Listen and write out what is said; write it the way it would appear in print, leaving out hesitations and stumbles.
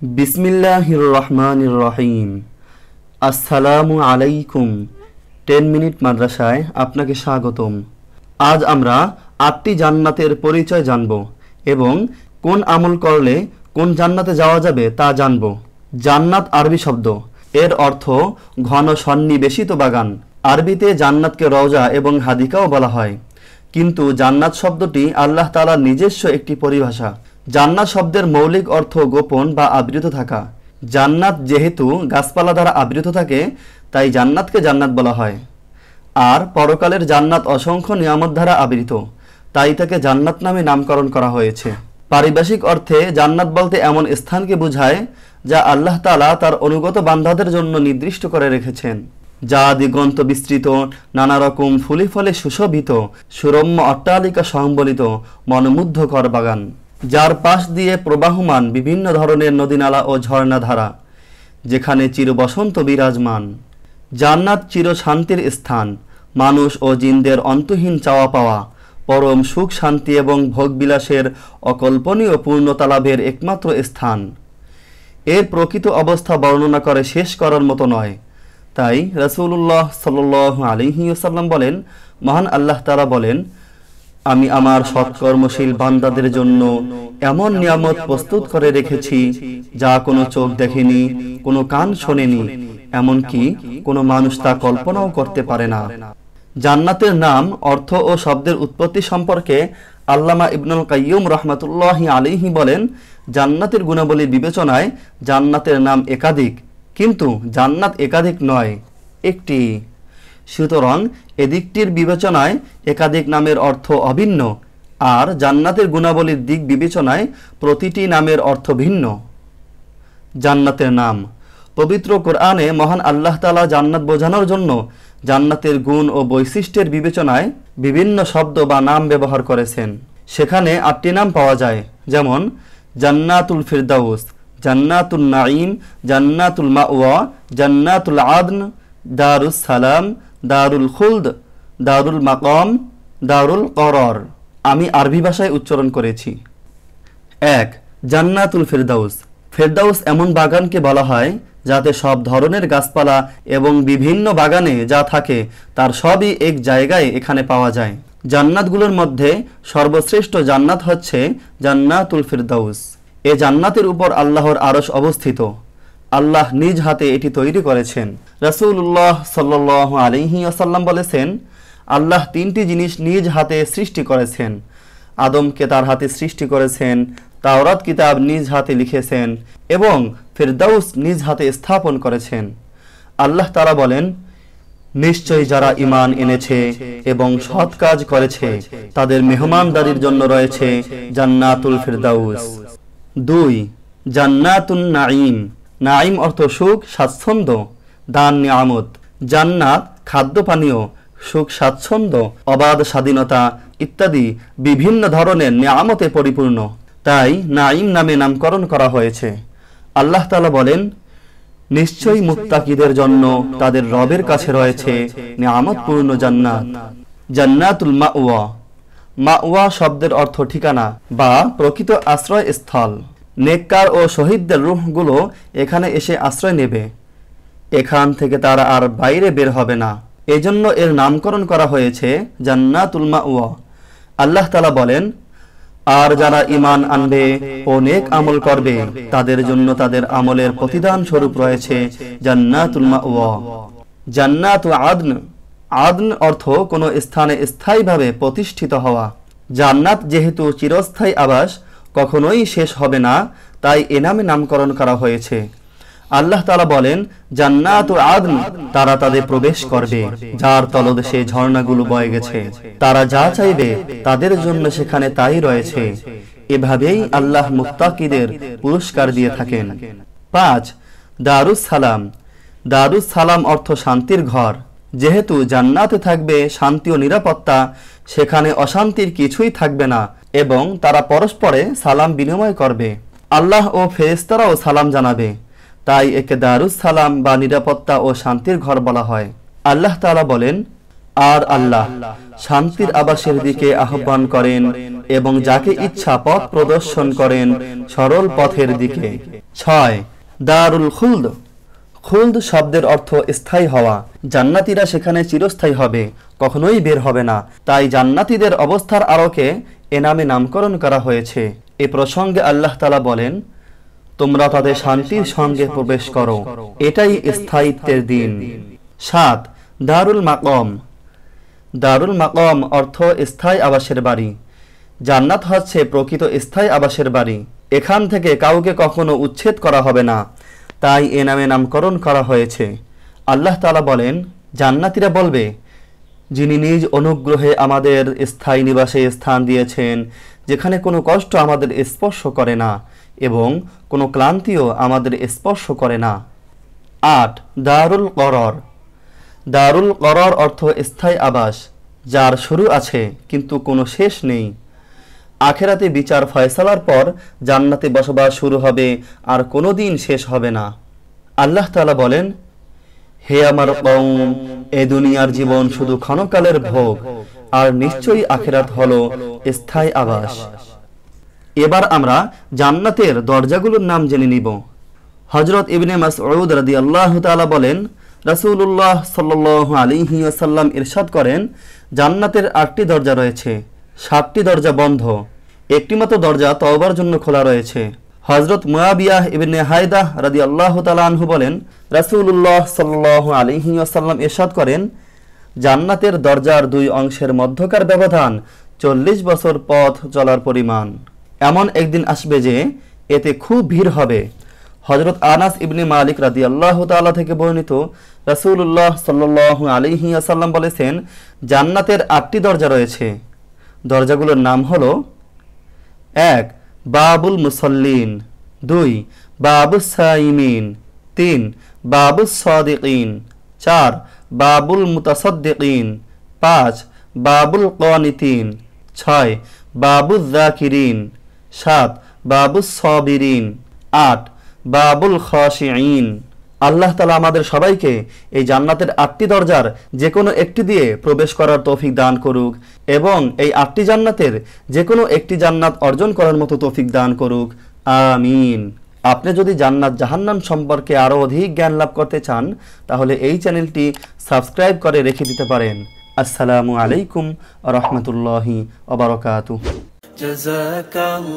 বিসমিল্লাহির রহমানির রহিম। আসসালামু আলাইকুম। 10 মিনিট মাদ্রাসায় আপনাকে স্বাগতম। আজ আমরা 8টি জান্নাতের পরিচয় জানব এবং কোন আমল করলে কোন জান্নাতে যাওয়া যাবে তা জানব। জান্নাত আরবি শব্দ, এর অর্থ ঘন সন্নিবেশিত বাগান। আরবিতে জান্নাতকে রওজা এবং হাদিকাও বলা হয়, কিন্তু জান্নাত শব্দটি আল্লাহ তাআলার নিজস্ব একটি পরিভাষা। জান্নাত শব্দের মৌলিক অর্থ গোপন বা আবৃত থাকা। জান্নাত যেহেতু গাছপালা দ্বারা আবৃত থাকে, তাই জান্নাতকে জান্নাত বলা হয়। আর পরকালের জান্নাত অসংখ্য নিয়ামত দ্বারা আবৃত, তাই তাকে জান্নাত নামে নামকরণ করা হয়েছে। পারিভাষিক অর্থে জান্নাত বলতে এমন স্থানকে বোঝায় যা আল্লাহ তাআলা তার অনুগত বান্দাদের জন্য নির্দিষ্ট করে রেখেছেন, যা দিগন্ত বিস্তৃত, নানা রকম ফুলে ফলে সুশোভিত, সুরম্য অট্টালিকা সংবলিত মনোমুগ্ধকর বাগান, যার পাশ দিয়ে প্রবাহমান বিভিন্ন ধরনের নদীনালা ও ঝর্ণাধারা, যেখানে চিরবসন্ত বিরাজমান। জান্নাত চির শান্তির স্থান, মানুষ ও জিনদের অন্তহীন চাওয়া পাওয়া, পরম সুখ শান্তি এবং ভোগবিলাসের অকল্পনীয় পূর্ণতা লাভের একমাত্র স্থান। এর প্রকৃত অবস্থা বর্ণনা করে শেষ করার মতো নয়। তাই রাসূলুল্লাহ সাল্লাল্লাহু আলাইহি ওয়াসাল্লাম বলেন, মহান আল্লাহ তাআলা বলেন, আমি আমার সৎকর্মশীল বান্দাদের জন্য এমন নিয়ামত প্রস্তুত করে রেখেছি যা কোনো চোখ দেখেনি, কোনো কান শোনেনি, এমনকি কোনো মানুষ তা কল্পনাও করতে পারে না। জান্নাতের নাম, অর্থ ও শব্দের উৎপত্তি সম্পর্কে আল্লামা ইবনুল কাইয়্যুম রাহমাতুল্লাহি আলাইহি বলেন, জান্নাতের গুণাবলী বিবেচনায় জান্নাতের নাম একাধিক, কিন্তু জান্নাত একাধিক নয়, একটি। সুতরাং এদিকটির বিবেচনায় একাধিক নামের অর্থ অভিন্ন, আর জান্নাতের গুণাবলীর দিক বিবেচনায় প্রতিটি নামের অর্থ ভিন্ন। জান্নাতের নাম। পবিত্র কোরআনে মহান আল্লাহ তাআলা জান্নাত বোঝানোর জন্য জান্নাতের গুণ ও বৈশিষ্ট্যের বিবেচনায় বিভিন্ন শব্দ বা নাম ব্যবহার করেছেন। সেখানে 8টি নাম পাওয়া যায়, যেমন জান্নাতুল ফিরদাউস, জান্নাতুল নাঈম, জান্নাতুল মাওয়া, জান্নাতুল আদন, দারুস সালাম, দারুল খুলদ, দারুল মাকাম, দারুল করার। আমি আরবি ভাষায় উচ্চারণ করেছি। 1. জান্নাতুল ফিরদাউস। ফেরদাউস এমন বাগানকে বলা হয় যাতে সব ধরনের গাছপালা এবং বিভিন্ন বাগানে যা থাকে তার সবই এক জায়গায় এখানে পাওয়া যায়। জান্নাতগুলোর মধ্যে সর্বশ্রেষ্ঠ জান্নাত হচ্ছে জান্নাতুল ফিরদাউস। এ জান্নাতের উপর আল্লাহর আরশ অবস্থিত। আল্লাহ নিজ হাতে এটি তৈরি করেছেন। রাসূলুল্লাহ সাল্লাল্লাহু আলাইহি ওয়াসাল্লাম বলেছেন, আল্লাহ 3টি জিনিস নিজ হাতে সৃষ্টি করেছেন। আদমকে তার হাতে সৃষ্টি করেছেন, তাওরাত কিতাব নিজ হাতে লিখেছেন এবং ফিরদাউস নিজ হাতে স্থাপন করেছেন। আল্লাহ তাআলা বলেন, নিশ্চয়ই যারা ঈমান এনেছে এবং সৎ কাজ করেছে তাদের মেহমানদারির জন্য রয়েছে জান্নাতুল ফিরদাউস। 2. জান্নাতুন নাঈম। নাঈম অর্থ সুখ, স্বাচ্ছন্দ্য, দান, নিয়ামত। জান্নাত খাদ্য পানীয়, সুখ, স্বাচ্ছন্দ্য, অবাধ স্বাধীনতা ইত্যাদি বিভিন্ন ধরনের নিয়ামতে পরিপূর্ণ, তাই নাঈম নামে নামকরণ করা হয়েছে। আল্লাহ তাআলা বলেন, নিশ্চয়ই মুত্তাকিদের জন্য তাদের রবের কাছে রয়েছে নিয়ামতপূর্ণ জান্নাত। জান্নাতুল মাওয়া। মাওয়া শব্দের অর্থ ঠিকানা বা প্রকৃত আশ্রয় স্থল। নেককার ও শহীদদের রূহগুলো এখানে এসে আশ্রয় নেবে, এখান থেকে তারা আর বাইরে বের হবে না। এজন্য এর নামকরণ করা হয়েছে জান্নাতুল মাওয়া। আল্লাহ তাআলা বলেন, আর যারা ঈমান আনবে ও নেক আমল করবে তাদের জন্য তাদের আমলের প্রতিদান স্বরূপ রয়েছে জান্নাতুল মাওয়া। জান্নাতুল আদন। আদন অর্থ কোনো স্থানে স্থায়ীভাবে প্রতিষ্ঠিত হওয়া। জান্নাত যেহেতু চিরস্থায়ী আবাস, কখনোই শেষ হবে না, তাই এ নামে নামকরণ করা হয়েছে। আল্লাহ তাআলা বলেন, জান্নাতুল আদন, তারা তাদের প্রবেশ করবে যার তলদেশে ঝর্ণাগুলো বয়ে গেছে। তারা যা চাইবে তাদের জন্য সেখানে তাই রয়েছে। এভাবেই আল্লাহ মুত্তাকিদের পুরস্কার দিয়ে থাকেন। 5. দারুস সালাম। দারুস সালাম অর্থ শান্তির ঘর। যেহেতু জান্নাতে থাকবে শান্তি ও নিরাপত্তা, সেখানে অশান্তির কিছুই থাকবে না এবং তারা পরস্পরে সালাম বিনিময় করবে। আল্লাহ ও ফেরেশতারাও সালাম জানাবে, তাই একে দারুস সালাম বা নিরাপত্তা ও শান্তির ঘর বলা হয়। আল্লাহ তাআলা বলেন, আর আল্লাহ শান্তির আবাসের দিকে আহ্বান করেন এবং যাকে ইচ্ছা পথ প্রদর্শন করেন সরল পথের দিকে। 6 দারুল খুলদ। খুলদ শব্দের অর্থ স্থায়ী হওয়া। জান্নাতীরা সেখানে চিরস্থায়ী হবে, কখনোই বের হবে না। তাই জান্নাতীদের অবস্থার আলোকে এ নামে নামকরণ করা হয়েছে। এ প্রসঙ্গে আল্লাহ তাআলা বলেন, তোমরা তাদের শান্তির সঙ্গে প্রবেশ করো, এটাই স্থায়িত্বের দিন। 7 দারুল মাকাম। দারুল মাকাম অর্থ স্থায়ী আবাসের বাড়ি। জান্নাত হচ্ছে প্রকৃত স্থায়ী আবাসের বাড়ি। এখান থেকে কাউকে কখনো উচ্ছেদ করা হবে না, তাই এ নামে নামকরণ করা হয়েছে। আল্লাহ তাআলা বলেন, জান্নাতীরা বলবে, যিনি নিজ অনুগ্রহে আমাদের স্থায়ী নিবাসে স্থান দিয়েছেন, যেখানে কোনো কষ্ট আমাদের স্পর্শ করে না এবং কোনো ক্লান্তিও আমাদের স্পর্শ করে না। 8 দারুল করর। দারুল করর অর্থ স্থায়ী আবাস, যার শুরু আছে কিন্তু কোনো শেষ নেই। আখেরাতে বিচার ফয়সালার পর জান্নাতে বসবাস শুরু হবে, আর কোনো দিন শেষ হবে না। আল্লাহ তাআলা বলেন, হে আমার কওম, এ দুনিয়ার জীবন শুধু ক্ষণকালের ভোগ, আর নিশ্চয়ই আখেরাত হলো স্থায়ী আবাস। এবার আমরা জান্নাতের দরজাগুলোর নাম জেনে নিব। হযরত ইবনে মাসউদ রাদিয়াল্লাহু তাআলা বলেন, রাসূলুল্লাহ সাল্লাল্লাহু আলাইহি ওয়াসাল্লাম ইরশাদ করেন, জান্নাতের 8টি দরজা রয়েছে, 7টি দরজা বন্ধ, একটি মাত্র দরজা তওবার জন্য খোলা রয়েছে। হযরত মুয়াবিয়াহ ইবনে হায়দাহ রাদিয়াল্লাহু তাআলা আনহু বলেন, রাসূলুল্লাহ সাল্লাল্লাহু আলাইহি ওয়াসাল্লাম ইরশাদ করেন, জান্নাতের দরজার 2 অংশের মধ্যকার ব্যবধান 40 বছর পথ চলার পরিমাণ। এমন একদিন আসবে যে এতে খুব ভিড় হবে। হযরত আনাস ইবনে মালিক রাদিয়াল্লাহু তাআলা থেকে বর্ণিত, রাসূলুল্লাহ সাল্লাল্লাহু আলাইহি ওয়াসাল্লাম বলেছেন, জান্নাতের 8টি দরজা রয়েছে। দরজাগুলোর নাম হলো: 1 বাবুল মুসাল্লিন, 2 বাবুস সাইমিন, 3 বাবুস সাদিকিন, 4 বাবুল মুতাসাদ্দিকিন, 5 বাবুল কানিতিন, 6 বাবুল যাকিরিন, 7 বাবুস সাবিরিন, 8 বাবুল খাশিঈন। আল্লাহ তাআলা আমাদের সবাইকে এই জান্নাতের 8টি দরজার যে কোনো একটি দিয়ে প্রবেশ করার তৌফিক দান করুক এবং এই 8টি জান্নাতের যে কোনো একটি জান্নাত অর্জন করার মতো তৌফিক দান করুক, আমিন। আপনি যদি জান্নাত জাহান্নাম সম্পর্কে আরও অধিক জ্ঞান লাভ করতে চান, তাহলে এই চ্যানেলটি সাবস্ক্রাইব করে রেখে দিতে পারেন। আসসালামু আলাইকুম ওয়া রাহমাতুল্লাহি ওয়া বারাকাতুহু। জাযাকাল্লাহ।